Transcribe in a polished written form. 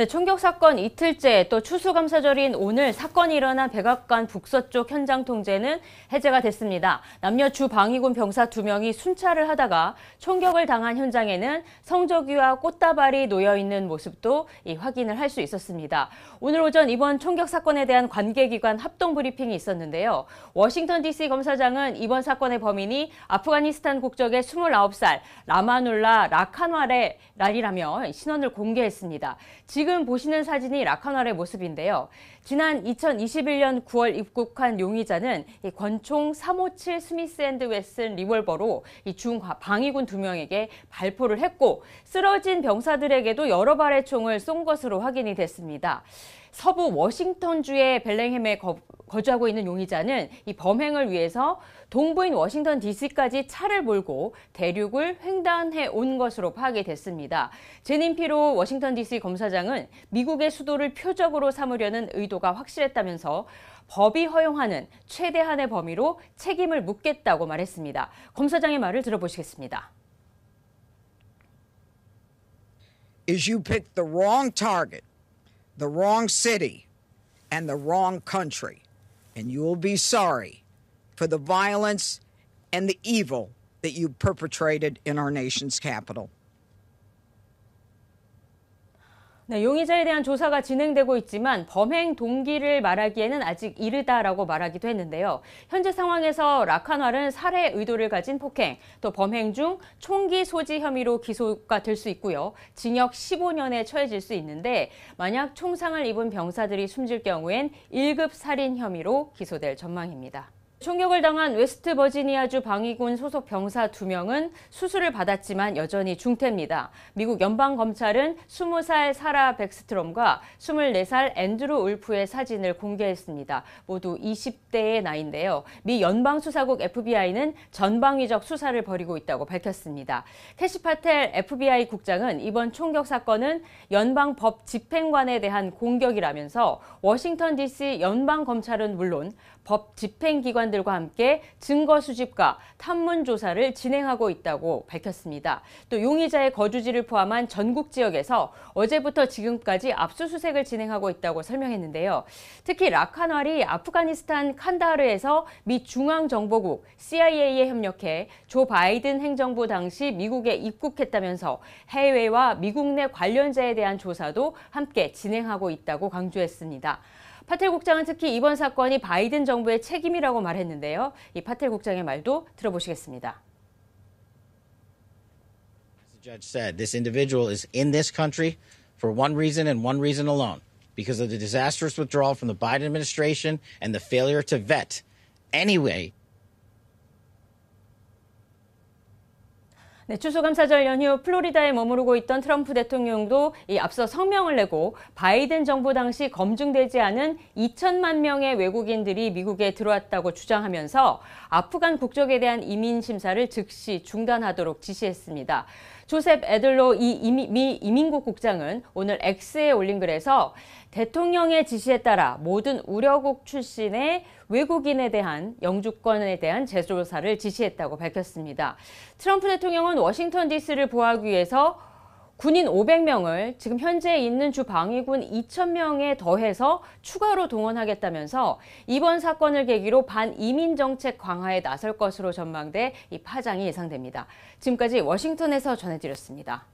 네, 총격 사건 이틀째 또 추수감사절인 오늘 사건이 일어난 백악관 북서쪽 현장 통제는 해제가 됐습니다. 남녀 주방위군 병사 2명이 순찰을 하다가 총격을 당한 현장에는 성조기와 꽃다발이 놓여 있는 모습도 확인을 할 수 있었습니다. 오늘 오전 이번 총격 사건에 대한 관계기관 합동 브리핑이 있었는데요. 워싱턴 DC 검사장은 이번 사건의 범인이 아프가니스탄 국적의 29살 라마눌라 라칸와레라리라며 신원을 공개했습니다. 지금 보시는 사진이 라칸왈의 모습인데요. 지난 2021년 9월 입국한 용의자는 권총 357 스미스 앤드 웨슨 리볼버로 중방위군 2명에게 발포를 했고 쓰러진 병사들에게도 여러 발의 총을 쏜 것으로 확인이 됐습니다. 서부 워싱턴주의 벨링햄에 거주하고 있는 용의자는 이 범행을 위해서 동부인 워싱턴 DC까지 차를 몰고 대륙을 횡단해 온 것으로 파악이 됐습니다. 제닌 피로 워싱턴 DC 검사장은 미국의 수도를 표적으로 삼으려는 의도가 확실했다면서 법이 허용하는 최대한의 범위로 책임을 묻겠다고 말했습니다. 검사장의 말을 들어보시겠습니다. Is you pick the wrong target, the wrong city, and the wrong country, and you will be sorry for the violence and the evil that you perpetrated in our nation's capital. 네, 용의자에 대한 조사가 진행되고 있지만 범행 동기를 말하기에는 아직 이르다라고 말하기도 했는데요. 현재 상황에서 라칸왈은 살해 의도를 가진 폭행, 또 범행 중 총기 소지 혐의로 기소가 될 수 있고요. 징역 15년에 처해질 수 있는데 만약 총상을 입은 병사들이 숨질 경우엔 1급 살인 혐의로 기소될 전망입니다. 총격을 당한 웨스트버지니아주 방위군 소속 병사 2명은 수술을 받았지만 여전히 중태입니다. 미국 연방검찰은 20살 사라 백스트롬과 24살 앤드루 울프의 사진을 공개했습니다. 모두 20대의 나이인데요. 미 연방수사국 FBI는 전방위적 수사를 벌이고 있다고 밝혔습니다. 캐시 파텔 FBI 국장은 이번 총격 사건은 연방법 집행관에 대한 공격이라면서 워싱턴 DC 연방검찰은 물론 법 집행기관들과 함께 증거 수집과 탐문 조사를 진행하고 있다고 밝혔습니다. 또 용의자의 거주지를 포함한 전국 지역에서 어제부터 지금까지 압수수색을 진행하고 있다고 설명했는데요. 특히 라칸왈이 아프가니스탄 칸다하르에서 미 중앙정보국 CIA에 협력해 조 바이든 행정부 당시 미국에 입국했다면서 해외와 미국 내 관련자에 대한 조사도 함께 진행하고 있다고 강조했습니다. 파텔 국장은 특히 이번 사건이 바이든 정부의 책임이라고 말했는데요. 이 파텔 국장의 말도 들어보시겠습니다. As the judge said, this individual is in this country for one reason and one reason alone, because of the disastrous withdrawal from the Biden administration and the failure to vet anyway. 네, 추수감사절 연휴 플로리다에 머무르고 있던 트럼프 대통령도 앞서 성명을 내고 바이든 정부 당시 검증되지 않은 2천만 명의 외국인들이 미국에 들어왔다고 주장하면서 아프간 국적에 대한 이민 심사를 즉시 중단하도록 지시했습니다. 조셉 애들로 미 이민국 국장은 오늘 X에 올린 글에서 대통령의 지시에 따라 모든 우려국 출신의 외국인에 대한 영주권에 대한 재조사를 지시했다고 밝혔습니다. 트럼프 대통령은 워싱턴 DC를 보호하기 위해서 군인 500명을 지금 현재 있는 주 방위군 2,000명에 더해서 추가로 동원하겠다면서 이번 사건을 계기로 반이민 정책 강화에 나설 것으로 전망돼 이 파장이 예상됩니다. 지금까지 워싱턴에서 전해드렸습니다.